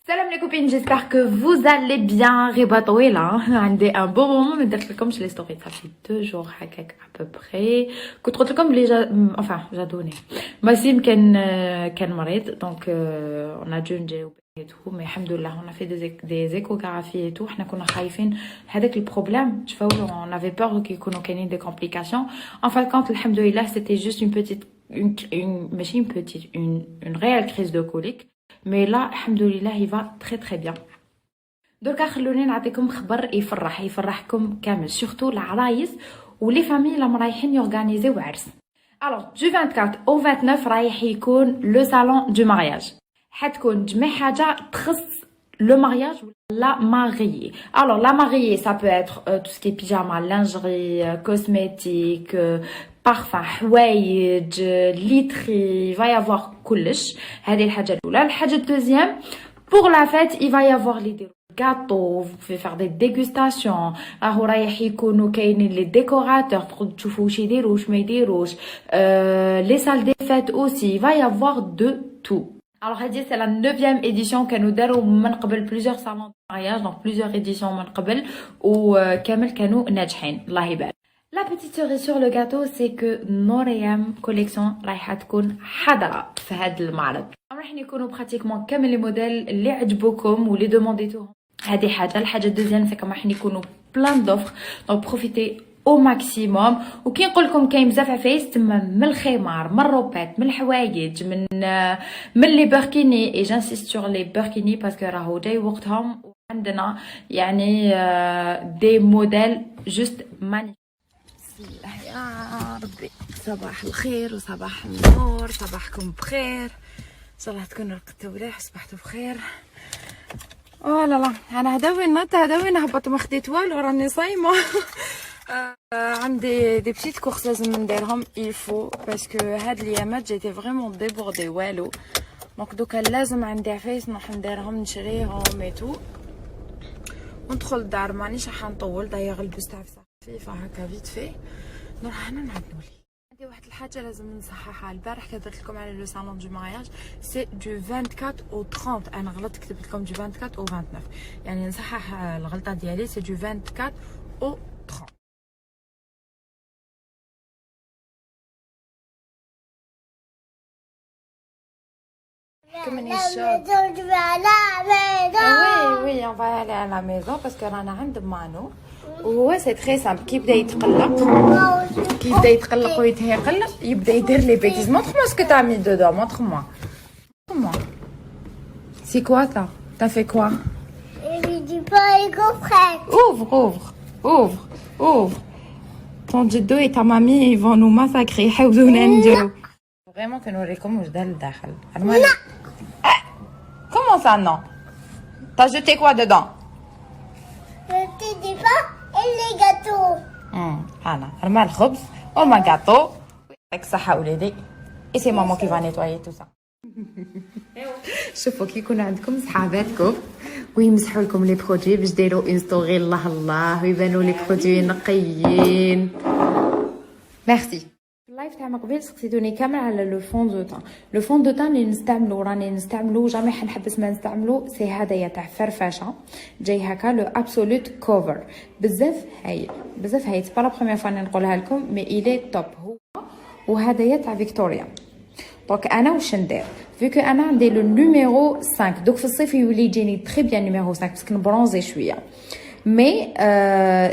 Salam les copines, j'espère que vous allez bien. Riba طويلة عندي un bon moment ما درت لكمش les stories. Ça fait 2 jours هكاك à peu près. كنت قلت لكم بلي enfin جادوني ماسيم كان مريض donc on a dû نجاوب et tout mais الحمد لله on a fait des échographies et tout. حنا كنا خايفين هذاك البروبلème تشوفوا on avait peur يكونوا كاينين des complications. En fin de compte الحمد لله c'était juste une petite ماشي une petite une réelle crise de colique. Mais là, alhamdoulilah, il va très très bien. Donc, خلوني نعطيكم خبر يفرحكم كامل surtout العرايس ولي فامي اللي رايحين يورغانيزيو عرس. Alors, du 24 au 29 رايح يكون le salon du mariage. حتكون جميع حاجة تخص le mariage ou la mariée. Alors, la mariée, ça peut être tout ce qui est pyjama, lingerie, cosmétiques, parfum, حوايج, literie, il va y avoir كلش. هذه الحاجة الأولى. الحاجة الدوزيام, pour la fête, il va y avoir les gâteaux, vous pouvez faire des dégustations. راهو رايح يكونوا كاينين les décorateurs, تقدروا تشوفوا واش يديروا واش ما يديروش. Les salles des fêtes aussi, il va y avoir de tout. Alors, c'est la 9e édition que nous avons من قبل plusieurs salons de mariage, donc plusieurs éditions من قبل وكامل كانوا ناجحين الله يبارك. La petite cerise sur le gâteau, c'est que Noream collection رايحة تكون حاضرة في هذا المعرض. راح يكونوا براتيكمون كامل لي موديل اللي عجبوكم واللي دومونديتوهم. هذه حاجة. الحاجة الدوزيام سي كما راح يكونوا بلان دوفر دونك بروفيتي او ماكسيموم. وكي نقول لكم كاين بزاف عفايس تما من الخمار من الروبات من الحوايج من لي بركيني اي جانسيست سور لي بركيني باسكو راهو جاي وقتهم وعندنا يعني دي موديل جوست ماني. بسم الله يا ربي. صباح الخير وصباح النور، صباحكم بخير ان شاء الله تكونوا رقدتوا مليح وصبحتوا بخير. لا لا انا هداوي نهبط ما خديت والو راني صايمه. عندي دي بتيت كورس لازم نديرهم يفو باسكو هاد الايامات جيتي فريمون ديبوردي والو دونك دوكا لازم عندي عفايس نروح نديرهم نشريهم ايتو وندخل الدار. مانيش راح نطول دايوغ لبست عفسه خفيفه هكا فيت في نروح هنا نعدلو لي. عندي واحد الحاجه لازم نصححها. البارح كدرت لكم على لو صالون دو مارياج سي دو 24 او 30. انا غلطت كتبت لكم دو 24 او 29 يعني نصحح الغلطه ديالي سي دو 24 او 30. كمني الشوط. وي on va aller à la maison parce que رانا عند مانو وهو سي تري سامبل. كي يبدا يتقلق ويتهيقل يبدا يدير لي بيتيز. مونطخ موا سكو تا مي دودو. مونطخ موا سي كوا تا تا في كوا. ouvre ton جدو et ta mamie ils vont nous massacrer يحاولونا نديرو فريمون كنوريكم واش دار لداخل. Comment ça non? T'as jeté quoi dedans? Jeté des pains et les gâteaux. Anna, رمى الخبز وما gâteau. يعطيك الصحة وليدي. Et c'est maman qui va nettoyer tout ça. شوفوا كي يكون عندكم صحاباتكم ويمسحوا لكم لي برودوي باش ديروا ان ستوري الله الله ويبانوا لي برودوي نقيين. ميرسي. اللايف تاع قبل سقسيتوني كامل على لو فون دو تان. لو فون دو تان اللي راني نستعملو جامي حنحبس ما نستعملو سي هذايا تاع فرفشه جاي هكا لو ابسولوت كوفر. بزاف هايل سي با لا بروميير فوا نقولها لكم مي ايلي توب. هو وهذايا تاع فيكتوريا. دونك انا واش ندير فيكو انا عندي لو نيميرو 5 دوك في الصيف يولي يجيني تري بيان نيميرو 5 باسكو نبرونزي شويه مي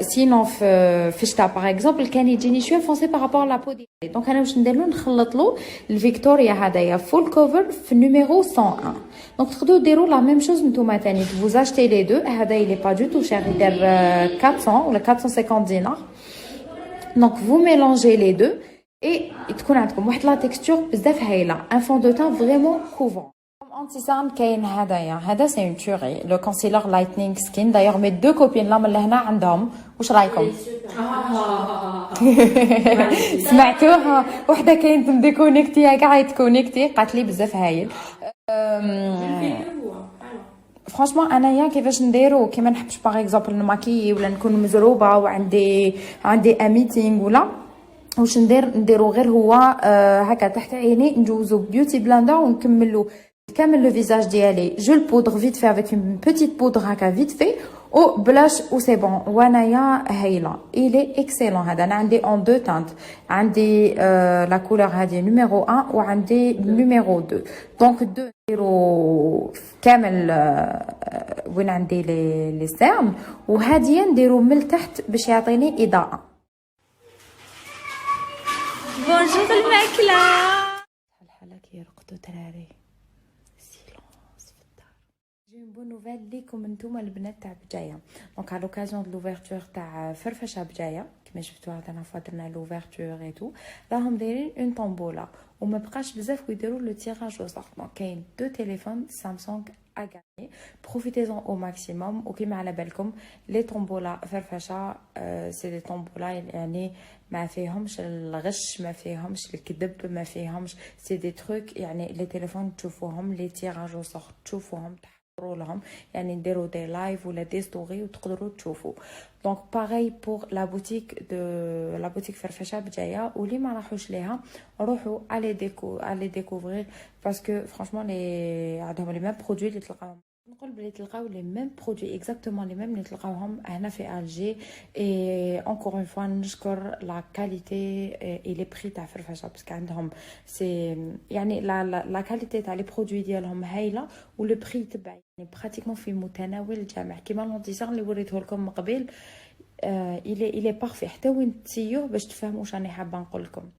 سينون في الشتا باغ اكزومبل كان يجيني شويه فونسي بارابور لا بو ديالي. دونك انا واش ندير له نخلط له الفيكتوريا هذايا فول كوفر في النيميرو 101. دونك تقدروا ديروا لا ميم شوز نتوما ثاني فوز اشتي لي دو. هذا يلي با دو تو شير يدير 400 ولا 450 دينار. دونك فو ميلونجي لي دو اي تكون عندكم واحد لا تيكستور بزاف هايله. ان فون دو تان فريمون كوفون. انتي سان كاين هذا سي اون توري لو كونسيلر لايتنينغ سكين. دايوغ مي دو كوبين لا من لهنا عندهم. واش رايكم؟ سمعتوها وحده كاين تمديكونيكتي كاع يتكونيكتي قالت لي بزاف هايل. فرانشمون انايا كيفاش نديرو كيما نحبش باغ اكزومبل نماكي ولا نكون مزروبه وعندي ان ميتينغ ولا واش نديرو غير هو هكا تحت عيني نجوزو بيوتي بلاندر ونكملو كامل le visage ديالي je le poudre vite fait avec une petite poudre هكا vite fait او بلاش و سي بون وانايا هايله il est excellent هذا انا عندي en deux teintes عندي لا كولور هذه نيميرو 1 وعندي نيميرو 2 دونك دو نديرو كامل وين عندي لي سيرن وهذه نديرو من التحت باش يعطيني اضاءه. بونجور الماكله الحاله كيرقدوا دراري J'ai une bonne nouvelle ليكم نتوما البنات تاع بجايه دونك على لوكازيون دو لوفرتور تاع فرفشه بجايه كما شفتوها درنا فوا درنا لوفرتور اي تو راهم دايرين اون طومبولا وما بقاش بزاف ويديروا لو تيراج او سورت دونك كاين دو تيليفون سامسونج à gagner profitez-en au maximum وكما على بالكم لي طومبولا فرفشه سي دي طومبولا يعني ما فيهمش الغش ما فيهمش الكذب ما فيهمش سي دي تروك يعني لي تليفون تشوفوهم لي تيراج او سورت تشوفوهم لهم يعني نديرو دي لايف ولا دي ستوري وتقدروا تشوفوا دونك باغي بور لا بوتيك فرفشه بجايه واللي ما راحوش ليها روحوا علي ديكوفرير باسكو فرانشمون لي عندهم لي ميم برودوي اللي تلقاهم نقول بلي تلقاو لي ميم برودوي اكزاكتومون لي ميم اللي تلقاوهم هنا في الجي اي انكور اون فوا نشكر لا كاليتي اي لي بري تاع فرفشه باسكو عندهم سي يعني لا كاليتي تاع لي برودوي ديالهم هايله ولو بري تبع يعني براتيكمون في متناول الجميع كيما لونتيزون اللي وريته لكم من قبل il est parfait حتى وين تسيوه باش تفهموا واش راني حابه نقول لكم.